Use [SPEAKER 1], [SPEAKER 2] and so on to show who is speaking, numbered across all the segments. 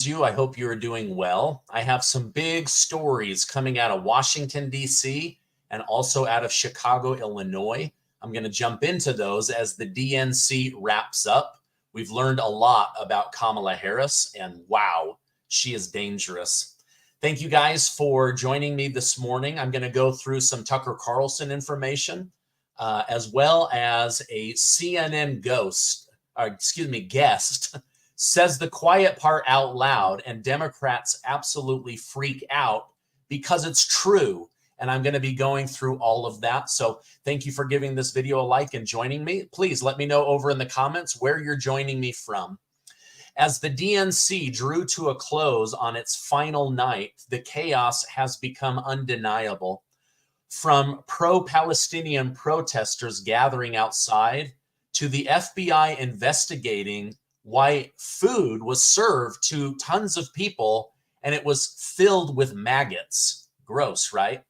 [SPEAKER 1] I hope you are doing well. I have some big stories coming out of Washington, D.C., and also out of Chicago, Illinois. I'm going to jump into those as the DNC wraps up. We've learned a lot about Kamala Harris, and wow, she is dangerous. Thank you guys for joining me this morning. I'm going to go through some Tucker Carlson information, as well as a CNN guest says the quiet part out loud, and Democrats absolutely freak out because it's true. And I'm going to be going through all of that. So thank you for giving this video a like and joining me. Please let me know over in the comments where you're joining me from. As the DNC drew to a close on its final night, the chaos has become undeniable. From pro-Palestinian protesters gathering outside to the FBI investigating why food was served to tons of people and it was filled with maggots. Gross, right?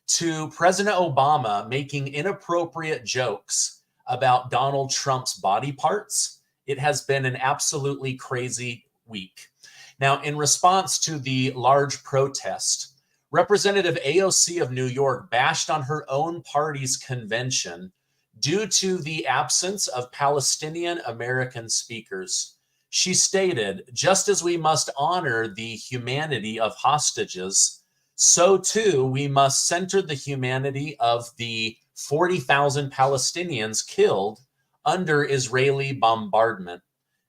[SPEAKER 1] To President Obama making inappropriate jokes about Donald Trump's body parts. It has been an absolutely crazy week. Now, in response to the large protest, Representative AOC of New York bashed on her own party's convention due to the absence of Palestinian American speakers. She stated, just as we must honor the humanity of hostages, so too we must center the humanity of the 40,000 Palestinians killed under Israeli bombardment.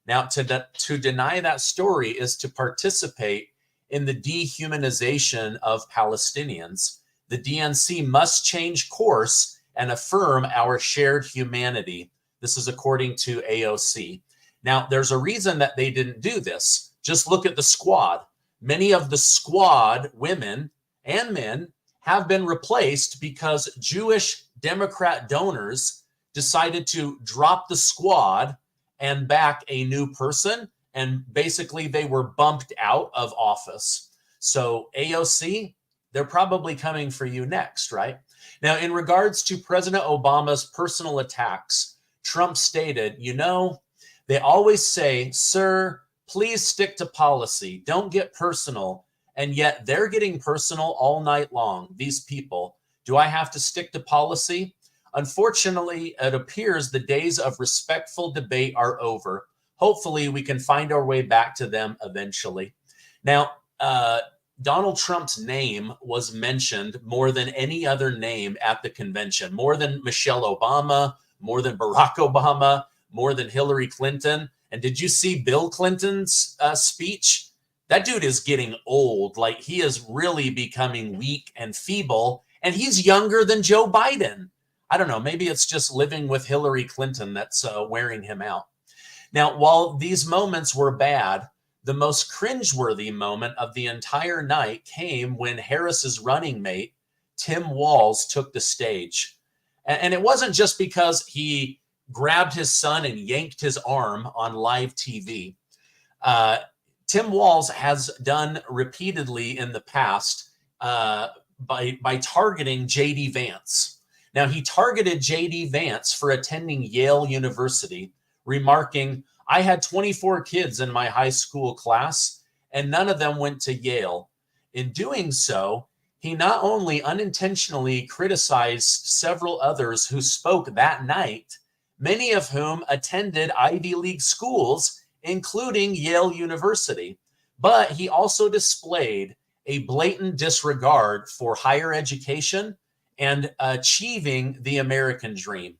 [SPEAKER 1] Now, to deny that story is to participate in the dehumanization of Palestinians. The DNC must change course and affirm our shared humanity. This is according to AOC. Now, there's a reason that they didn't do this. Just look at the squad. Many of the squad, women and men, have been replaced because Jewish Democrat donors decided to drop the squad and back a new person, and basically they were bumped out of office. So AOC, they're probably coming for you next, right? Now, in regards to President Obama's personal attacks, Trump stated, they always say, sir, please stick to policy. Don't get personal. And yet they're getting personal all night long, these people. Do I have to stick to policy? Unfortunately, it appears the days of respectful debate are over. Hopefully, we can find our way back to them eventually. Now, Donald Trump's name was mentioned more than any other name at the convention, more than Michelle Obama, more than Barack Obama, more than Hillary Clinton. And did you see Bill Clinton's speech? That dude is getting old. Like, he is really becoming weak and feeble, and he's younger than Joe Biden. I don't know. Maybe it's just living with Hillary Clinton that's wearing him out. Now, while these moments were bad, the most cringe-worthy moment of the entire night came when Harris's running mate, Tim Walz, took the stage. And it wasn't just because he grabbed his son and yanked his arm on live TV. Tim Walz has done repeatedly in the past by targeting JD Vance. Now, he targeted JD Vance for attending Yale University, remarking, I had 24 kids in my high school class, and none of them went to Yale. In doing so, he not only unintentionally criticized several others who spoke that night, many of whom attended Ivy League schools, including Yale University, but he also displayed a blatant disregard for higher education and achieving the American dream.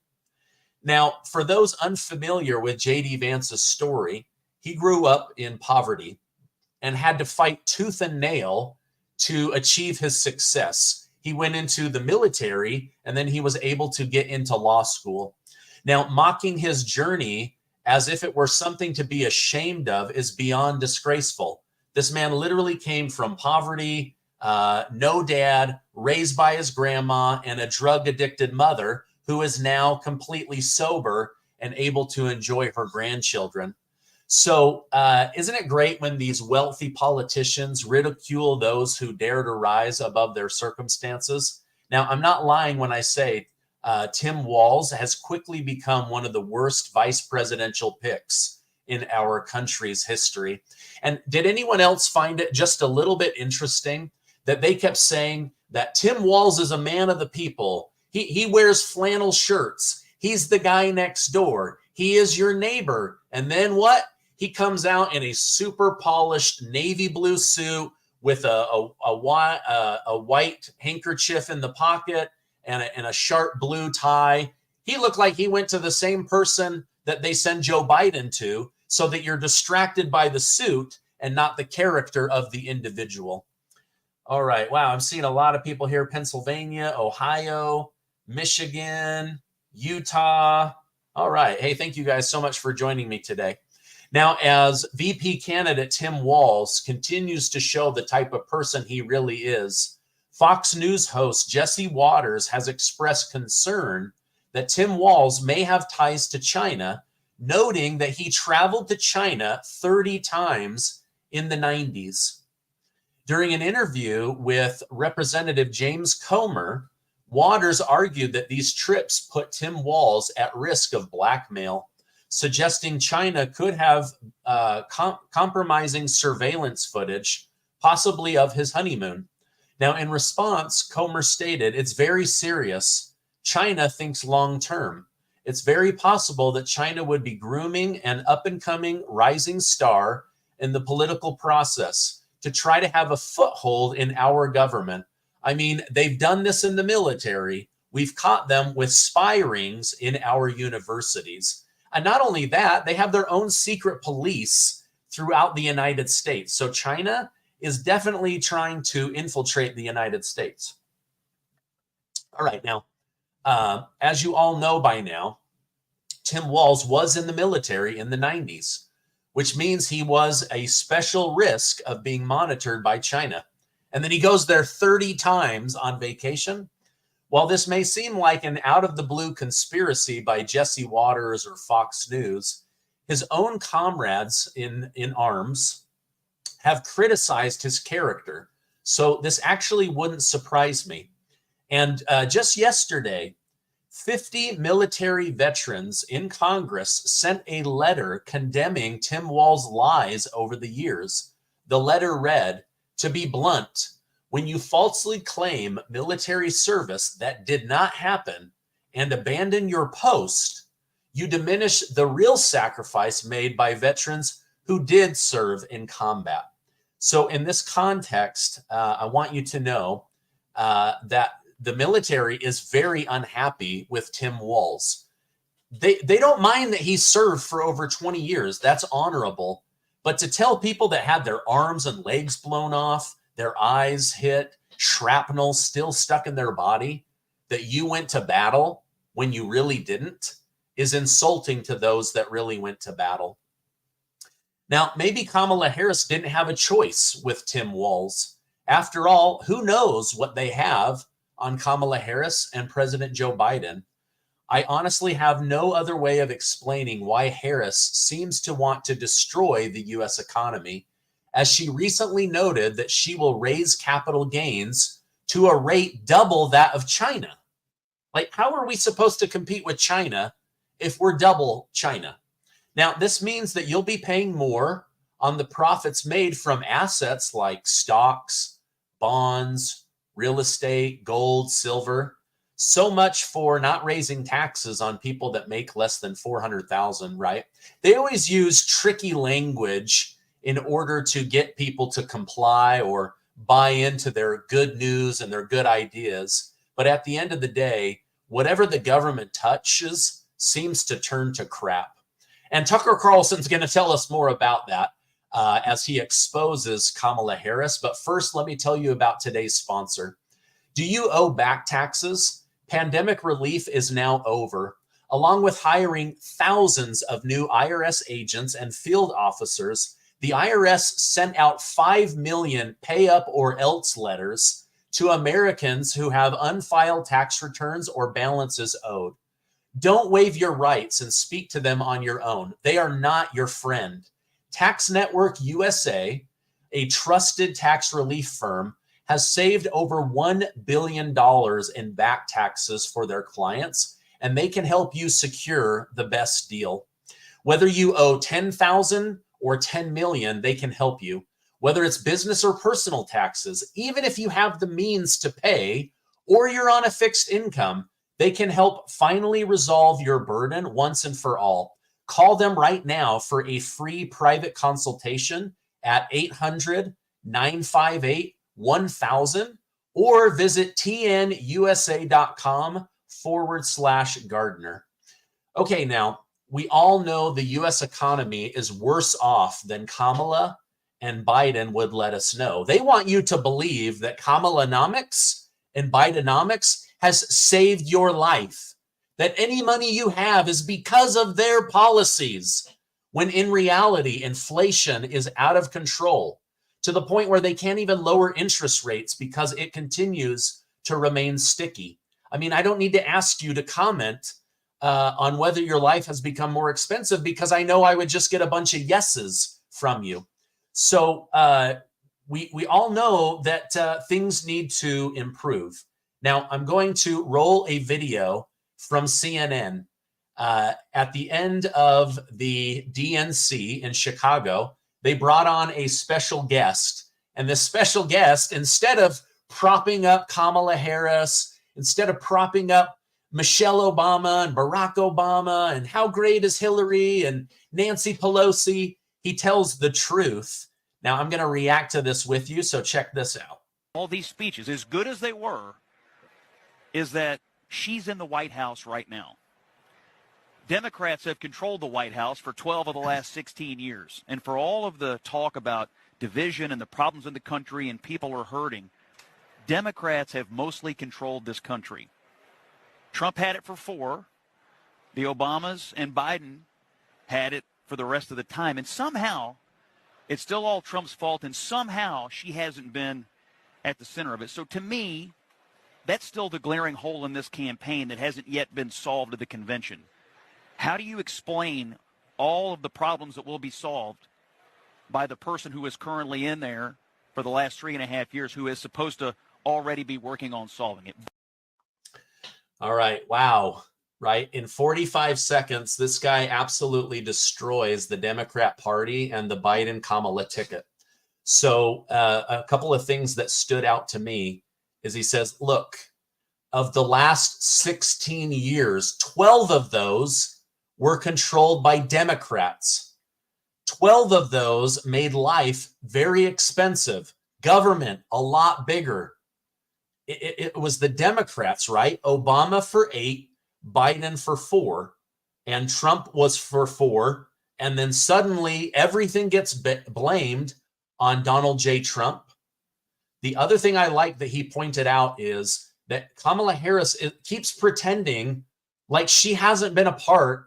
[SPEAKER 1] Now, for those unfamiliar with JD Vance's story, he grew up in poverty and had to fight tooth and nail to achieve his success. He went into the military, and then he was able to get into law school. Now, mocking his journey as if it were something to be ashamed of is beyond disgraceful. This man literally came from poverty, no dad, raised by his grandma, and a drug-addicted mother who is now completely sober and able to enjoy her grandchildren. So isn't it great when these wealthy politicians ridicule those who dare to rise above their circumstances? Now, I'm not lying when I say Tim Walz has quickly become one of the worst vice presidential picks in our country's history. And did anyone else find it just a little bit interesting that they kept saying that Tim Walz is a man of the people? He wears flannel shirts. He's the guy next door. He is your neighbor. And then what? He comes out in a super polished navy blue suit with a white handkerchief in the pocket and a sharp blue tie. He looked like he went to the same person that they send Joe Biden to, so that you're distracted by the suit and not the character of the individual. All right. Wow. I'm seeing a lot of people here. Pennsylvania, Ohio, Michigan, Utah. All right. Hey, thank you guys so much for joining me today. Now, as VP candidate Tim Walz continues to show the type of person he really is, Fox News host Jesse Waters has expressed concern that Tim Walz may have ties to China, noting that he traveled to China 30 times in the 90s. During an interview with Representative James Comer, Waters argued that these trips put Tim Walz at risk of blackmail, suggesting China could have compromising surveillance footage, possibly of his honeymoon. Now, in response, Comer stated, "It's very serious. China thinks long-term. It's very possible that China would be grooming an up-and-coming rising star in the political process to try to have a foothold in our government. I mean, they've done this in the military. We've caught them with spy rings in our universities. And not only that, they have their own secret police throughout the United States. So China is definitely trying to infiltrate the United States." All right, now, as you all know by now, Tim Walz was in the military in the 90s, which means he was a special risk of being monitored by China. And then he goes there 30 times on vacation. While this may seem like an out-of-the-blue conspiracy by Jesse Waters or Fox News, his own comrades in arms have criticized his character. So this actually wouldn't surprise me. And just yesterday, 50 military veterans in Congress sent a letter condemning Tim Walz's lies over the years. The letter read, "To be blunt, when you falsely claim military service that did not happen and abandon your post, you diminish the real sacrifice made by veterans who did serve in combat." So in this context, I want you to know that the military is very unhappy with Tim Walz. They don't mind that he served for over 20 years. That's honorable. But to tell people that had their arms and legs blown off, their eyes hit, shrapnel still stuck in their body, that you went to battle when you really didn't, is insulting to those that really went to battle. Now, maybe Kamala Harris didn't have a choice with Tim Walz. After all, who knows what they have on Kamala Harris and President Joe Biden? I honestly have no other way of explaining why Harris seems to want to destroy the U.S. economy, as she recently noted that she will raise capital gains to a rate double that of China. Like, how are we supposed to compete with China if we're double China? Now, this means that you'll be paying more on the profits made from assets like stocks, bonds, real estate, gold, silver. So much for not raising taxes on people that make less than 400,000, right? They always use tricky language in order to get people to comply or buy into their good news and their good ideas. But at the end of the day, whatever the government touches seems to turn to crap. And Tucker Carlson's going to tell us more about that as he exposes Kamala Harris. But first, let me tell you about today's sponsor. Do you owe back taxes? Pandemic relief is now over. Along with hiring thousands of new IRS agents and field officers, the IRS sent out 5 million pay up or else letters to Americans who have unfiled tax returns or balances owed. Don't waive your rights and speak to them on your own. They are not your friend. Tax Network USA, a trusted tax relief firm, has saved over $1 billion in back taxes for their clients, and they can help you secure the best deal. Whether you owe 10,000 or 10 million, they can help you. Whether it's business or personal taxes, even if you have the means to pay or you're on a fixed income, they can help finally resolve your burden once and for all. Call them right now for a free private consultation at 800-958-1000 or visit tnusa.com/Gardner. Okay, now we all know the US economy is worse off than Kamala and Biden would let us know. They want you to believe that Kamalanomics and Bidenomics has saved your life, that any money you have is because of their policies, when in reality, inflation is out of control to the point where they can't even lower interest rates because it continues to remain sticky. I mean, I don't need to ask you to comment on whether your life has become more expensive, because I know I would just get a bunch of yeses from you. So we all know that things need to improve. Now, I'm going to roll a video from CNN at the end of the DNC in Chicago. They brought on a special guest, and this special guest, instead of propping up Kamala Harris, instead of propping up Michelle Obama and Barack Obama and how great is Hillary and Nancy Pelosi, he tells the truth. Now, I'm going to react to this with you, so check this out.
[SPEAKER 2] All these speeches, as good as they were, is that she's in the White House right now. Democrats have controlled the White House for 12 of the last 16 years. And for all of the talk about division and the problems in the country and people are hurting, Democrats have mostly controlled this country. Trump had it for 4. The Obamas and Biden had it for the rest of the time. And somehow, it's still all Trump's fault, and somehow she hasn't been at the center of it. So to me, that's still the glaring hole in this campaign that hasn't yet been solved at the convention. How do you explain all of the problems that will be solved by the person who is currently in there for the last 3.5 years, who is supposed to already be working on solving it?
[SPEAKER 1] All right. Wow. Right. In 45 seconds, this guy absolutely destroys the Democrat Party and the Biden-Kamala ticket. So a couple of things that stood out to me is he says, look, of the last 16 years, 12 of those were controlled by Democrats. 12 of those made life very expensive, government a lot bigger. It was the Democrats, right? Obama for 8, Biden for 4, and Trump was for 4. And then suddenly everything gets blamed on Donald J. Trump. The other thing I like that he pointed out is that Kamala Harris keeps pretending like she hasn't been a part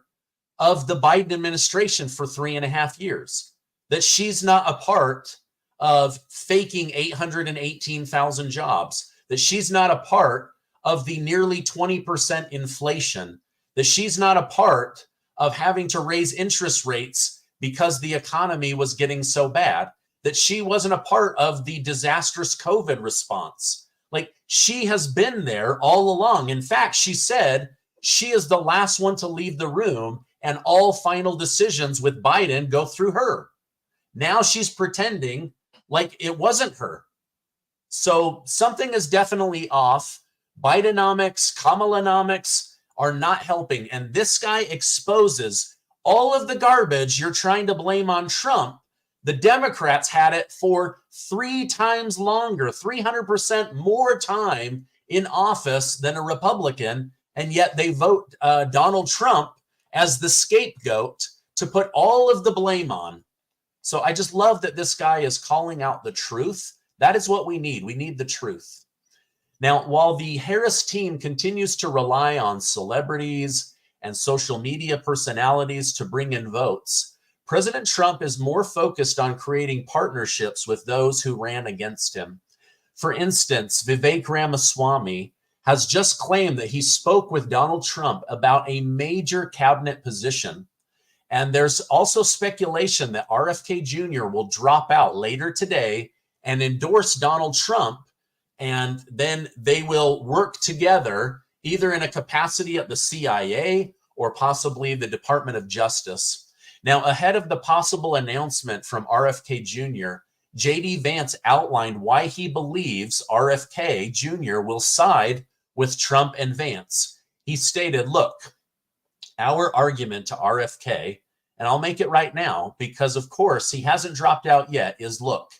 [SPEAKER 1] of the Biden administration for 3.5 years, that she's not a part of faking 818,000 jobs, that she's not a part of the nearly 20% inflation, that she's not a part of having to raise interest rates because the economy was getting so bad, that she wasn't a part of the disastrous COVID response. Like, she has been there all along. In fact, she said she is the last one to leave the room and all final decisions with Biden go through her. Now she's pretending like it wasn't her. So something is definitely off. Bidenomics, Kamalanomics are not helping. And this guy exposes all of the garbage you're trying to blame on Trump. The Democrats had it for 3 times longer, 300% more time in office than a Republican. And yet they vote Donald Trump as the scapegoat to put all of the blame on. So I just love that this guy is calling out the truth. That is what we need. We need the truth. Now, while the Harris team continues to rely on celebrities and social media personalities to bring in votes, President Trump is more focused on creating partnerships with those who ran against him. For instance, Vivek Ramaswamy has just claimed that he spoke with Donald Trump about a major cabinet position. And there's also speculation that RFK Jr. will drop out later today and endorse Donald Trump, and then they will work together either in a capacity at the CIA or possibly the Department of Justice. Now, ahead of the possible announcement from RFK Jr., JD Vance outlined why he believes RFK Jr. will side with Trump and Vance. He stated, look, our argument to RFK, and I'll make it right now because, of course, he hasn't dropped out yet, is look,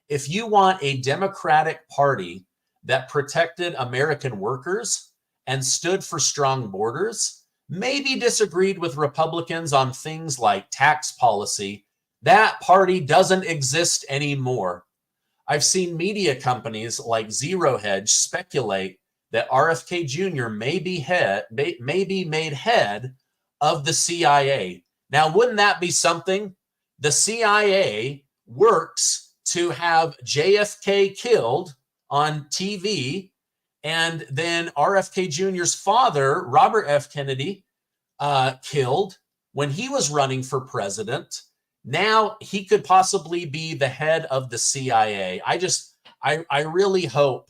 [SPEAKER 1] if you want a Democratic Party that protected American workers and stood for strong borders, maybe disagreed with Republicans on things like tax policy, that party doesn't exist anymore. I've seen media companies like Zero Hedge speculate that RFK Jr. may be made head of the CIA. Now, wouldn't that be something? The CIA works to have JFK killed on TV, and then RFK Jr.'s father, Robert F. Kennedy, killed when he was running for president. Now he could possibly be the head of the CIA. I really hope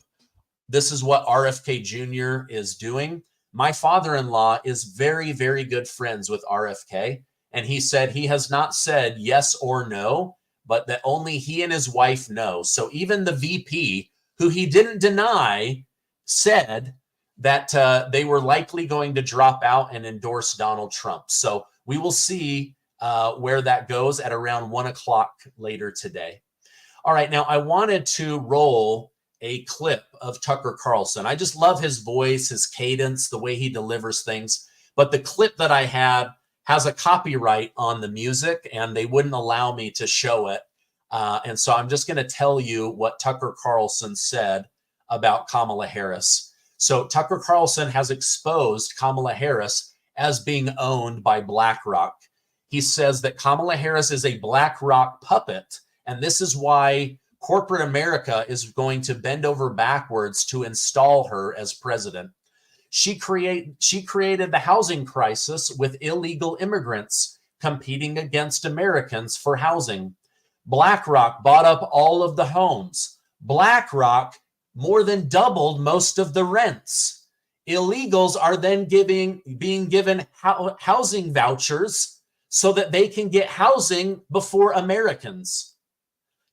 [SPEAKER 1] this is what RFK Jr. is doing. My father-in-law is very, very good friends with RFK, and he said he has not said yes or no, but that only he and his wife know. So even the VP, who he didn't deny, said that they were likely going to drop out and endorse Donald Trump. So we will see where that goes at around 1 o'clock later today. All right, now I wanted to roll a clip of Tucker Carlson. I just love his voice, his cadence, the way he delivers things. But the clip that I had has a copyright on the music, and they wouldn't allow me to show it. And so I'm just going to tell you what Tucker Carlson said about Kamala Harris. So Tucker Carlson has exposed Kamala Harris as being owned by BlackRock. He says that Kamala Harris is a BlackRock puppet, and this is why corporate America is going to bend over backwards to install her as president. She created the housing crisis with illegal immigrants competing against Americans for housing. BlackRock bought up all of the homes. BlackRock more than doubled most of the rents. Illegals are then being given housing vouchers so that they can get housing before Americans.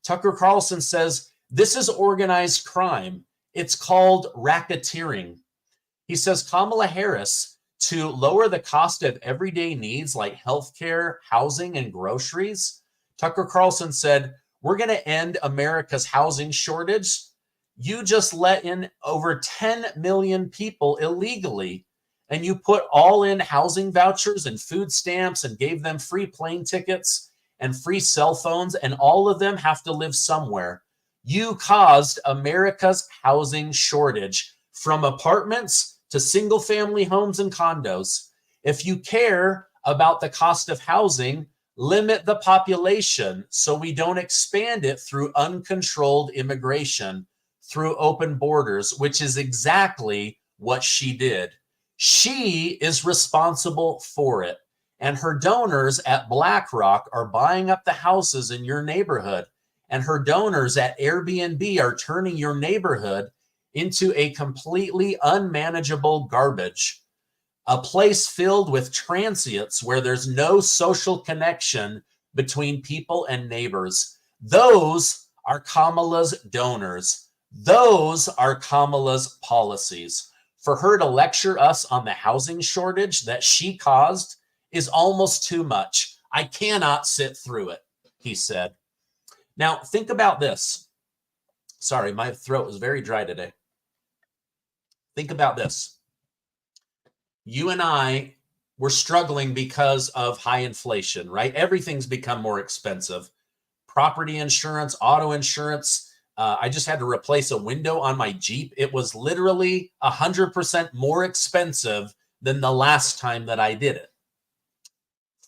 [SPEAKER 1] Tucker Carlson says this is organized crime. It's called racketeering. He says Kamala Harris, to lower the cost of everyday needs like healthcare, housing, and groceries, Tucker Carlson said, we're going to end America's housing shortage. You just let in over 10 million people illegally, and you put all in housing vouchers and food stamps and gave them free plane tickets and free cell phones, and all of them have to live somewhere. You caused America's housing shortage, from apartments to single-family homes and condos. If you care about the cost of housing, limit the population so we don't expand it through uncontrolled immigration, through open borders, which is exactly what she did. She is responsible for it. And her donors at BlackRock are buying up the houses in your neighborhood. And her donors at Airbnb are turning your neighborhood into a completely unmanageable garbage. A place filled with transients where there's no social connection between people and neighbors. Those are Kamala's donors. Those are Kamala's policies. For her to lecture us on the housing shortage that she caused is almost too much. I cannot sit through it, he said. Now, think about this. Sorry, my throat was very dry today. Think about this. You and I were struggling because of high inflation, right? Everything's become more expensive. Property insurance, auto insurance. I just had to replace a window on my Jeep. It was literally 100% more expensive than the last time that I did it.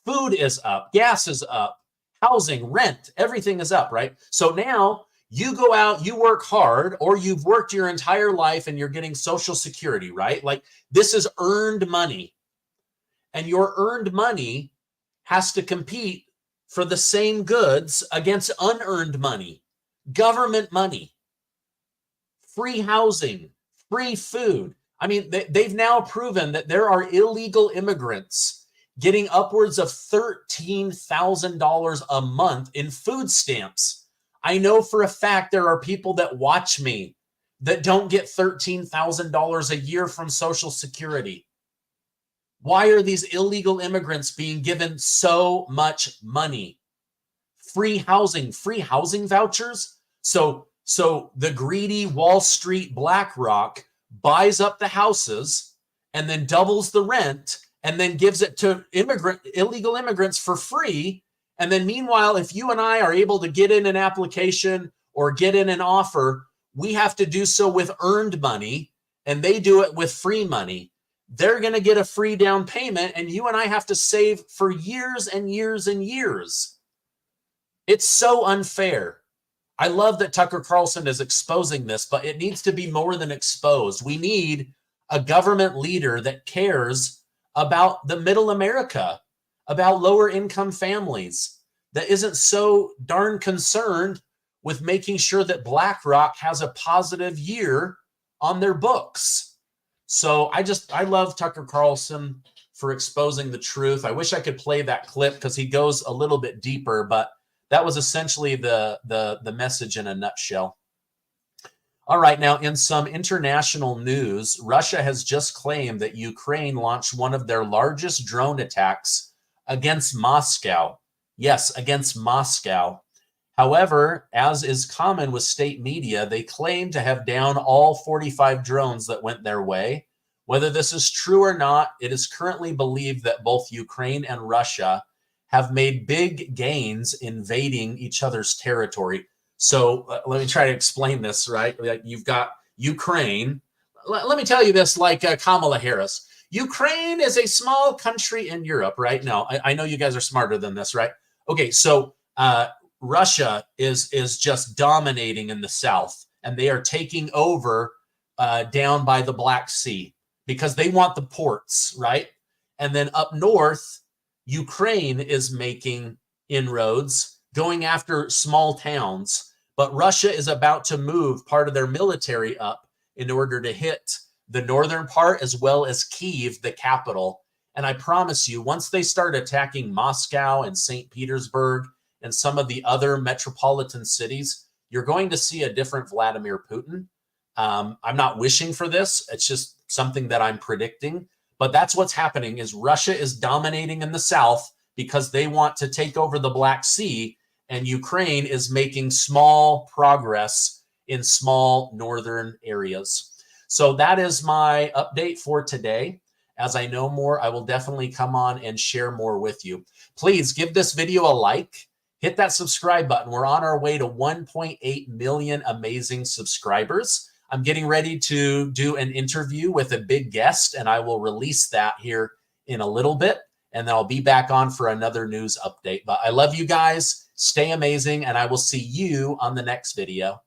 [SPEAKER 1] Food is up, gas is up, housing, rent, everything is up, right? So now you go out, you work hard, or you've worked your entire life and you're getting Social Security, right? Like, this is earned money. And your earned money has to compete for the same goods against unearned money, government money, free housing, free food. I mean, they've now proven that there are illegal immigrants getting upwards of $13,000 a month in food stamps. I know for a fact there are people that watch me that don't get $13,000 a year from Social Security. Why are these illegal immigrants being given so much money? Free housing vouchers. So the greedy Wall Street BlackRock buys up the houses and then doubles the rent and then gives it to illegal immigrants for free. And then meanwhile, if you and I are able to get in an application or get in an offer, we have to do so with earned money, and they do it with free money. They're going to get a free down payment, and you and I have to save for years and years and years. It's so unfair. I love that Tucker Carlson is exposing this, but it needs to be more than exposed. We need a government leader that cares about the middle America, about lower income families, that isn't so darn concerned with making sure that BlackRock has a positive year on their books. So I love Tucker Carlson for exposing the truth. I wish I could play that clip because he goes a little bit deeper, but that was essentially the message in a nutshell. All right, now in some international news, Russia has just claimed that Ukraine launched one of their largest drone attacks against Moscow. Yes, against Moscow. However, as is common with state media, they claim to have downed all 45 drones that went their way. Whether this is true or not, it is currently believed that both Ukraine and Russia have made big gains invading each other's territory. So let me try to explain this, right? Like you've got Ukraine. Let me tell you this like Kamala Harris. Ukraine is a small country in Europe, right? No, I know you guys are smarter than this, right? Okay, so Russia is just dominating in the south, and they are taking over down by the Black Sea because they want the ports, right? And then up north, Ukraine is making inroads, going after small towns. But Russia is about to move part of their military up in order to hit the northern part as well as Kyiv, the capital. And I promise you, once they start attacking Moscow and St. Petersburg and some of the other metropolitan cities, you're going to see a different Vladimir Putin. I'm not wishing for this. It's just something that I'm predicting. But that's what's happening is Russia is dominating in the south because they want to take over the Black Sea, and Ukraine is making small progress in small northern areas. So that is my update for today. As I know more, I will definitely come on and share more with you. Please give this video a like. Hit that subscribe button. We're on our way to 1.8 million amazing subscribers. I'm getting ready to do an interview with a big guest, and I will release that here in a little bit, and then I'll be back on for another news update. But I love you guys. Stay amazing, and I will see you on the next video.